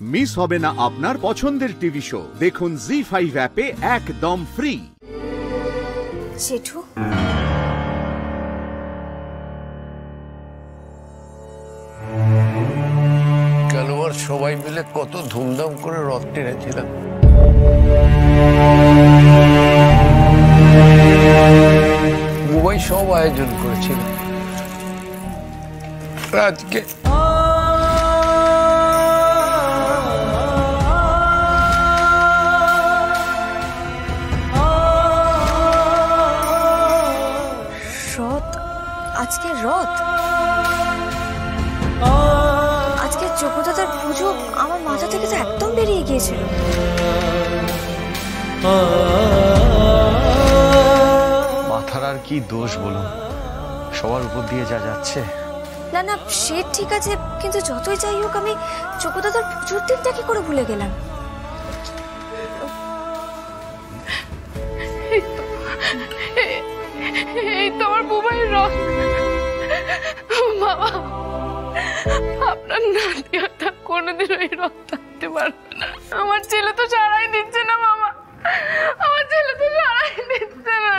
Miss হবে না আপনার পছন্দের টিভি শো। দেখুন জি5 অ্যাপে একদম ফ্রি। জেঠু, গেলবার সবাই মিলে কত ধুমধাম করে রথ টেনেছিলাম। বুবাই সব আয়োজন করেছিল। আজকে রথ, আজকে রথ, আজকে যোগ্যতার পুজো আমার মাথা থেকে তো একদম বেরিয়ে গিয়েছিল। মাথার আর কি দোষ বলুন, সবার উপর দিয়ে যা যাচ্ছে। না না, সে ঠিক আছে, কিন্তু যতই যাই হোক আমি যোগ্যতার পুজোর দিনটা কি করে ভুলে গেলাম। এই তো আমার বুবাইয়ের রথ। বাবা, আপনার নাতি হয়তো কোনোদিনও এই রথ টানতে পারবে না। আমার ছেলে তো সারাই দিচ্ছে না বাবা, আমার ছেলে তো সারাই দিচ্ছে না।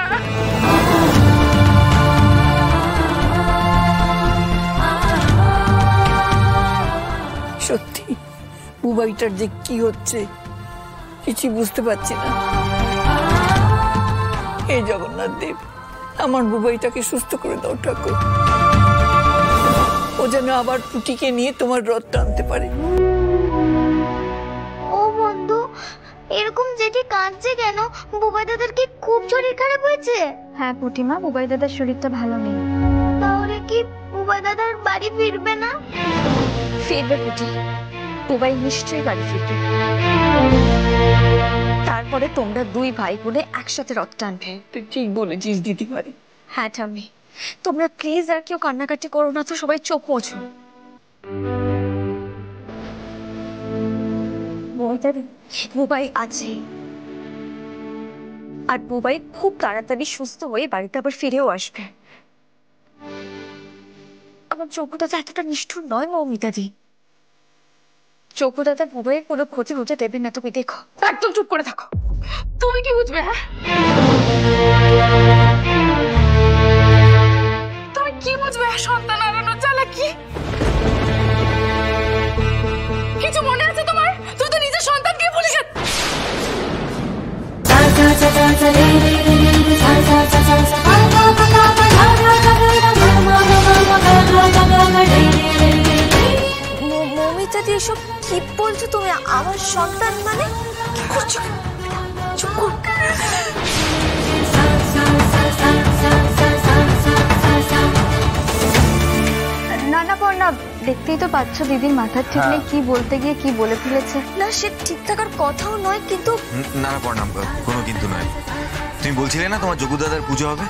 সত্যি বুবাইটার যে কি হচ্ছে কিছু বুঝতে পারছি না। হে জগন্নাথ দেব, আমার বুবাইটাকে সুস্থ করে দাও ঠাকুর, ও যেন আবার পুটিকে নিয়ে তোমার রথ টানতে পারে। ও বন্ধু, এরকম জেঠি কাঁদছে কেন? বুবাই দাদার কি খুব শরীর খারাপ হয়েছে? হ্যাঁ পুটিমা, বুবাই দাদার শরীরটা ভালো নেই। তাহলে কি বুবাই দাদার বাড়ি ফিরবে না? ফিরবে পুটি, বুবাই নিশ্চয়ই বাড়ি ফিরবে। তারপরে তোমরা দুই ভাই বোনে একসাথে রথ টানবে। তুই ঠিক বলেছিস দিদিভাই। হ্যাঁ ঠাম্মি, তোমরা প্লিজ আর কেউ কান্নাকাটি করো না তো, সবাই চোখ মোছো। বুবাই আছে, আর বুবাই খুব তাড়াতাড়ি সুস্থ হয়ে বাড়িতে আবার ফিরেও আসবে। আমার যোগ্যতা এতটা নিষ্ঠুর নয় মৌমিতাদি। যোগ্যতা বুবাইয়ের কোনো ক্ষতি হতে দেবেন না, তুমি দেখো। একদম চুপ করে থাকো, তুমি কি বুঝবে? হ্যাঁ, তুমি কি বুঝবে সন্তান হারানোর জ্বালা কি? কিছু মনে আছে তোমার? তুই তো নিজের সন্তানকে পুলিশে মৌমিতাদি, এসব কি বলছো তুমি? আমার সন্তান মানে কি করছো? চুপ কর। না না পর্ণা, দেখতেই তো পাচ্ছ দিদির মাথার ঠিক নেই, কি বলতে গিয়ে কি বলে ফেলেছে। না, সে ঠিক থাকার কথাও নয়, কিন্তু না না পড়নাম, কোনো কিন্তু নয়। তুমি বলছিলে না তোমার যোগ্য দাদার পুজো হবে?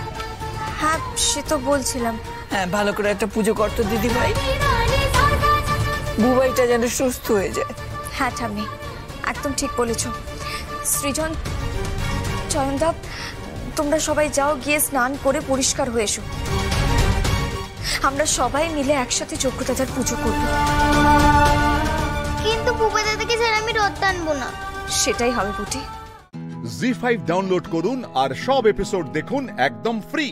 হ্যাঁ, সে তো বলছিলাম। হ্যাঁ, ভালো করে একটা পুজো করতো দিদিভাই, বুবাইটা যেন সুস্থ হয়ে যায়। হ্যাঁ ঠাম্মি, একদম ঠিক বলেছো। সৃজন, চয়নদা, তোমরা সবাই যাও, গিয়ে স্নান করে পরিষ্কার হয়ে এসো। আমরা সবাই মিলে একসাথে যোগ্যতার পুজো করব। কিন্তু বুবাই দাদাকে ছাড়া আমি রথ টানবো না। সেটাই হবে বুটি। জি5 ডাউনলোড করুন আর সব এপিসোড দেখুন একদম ফ্রি।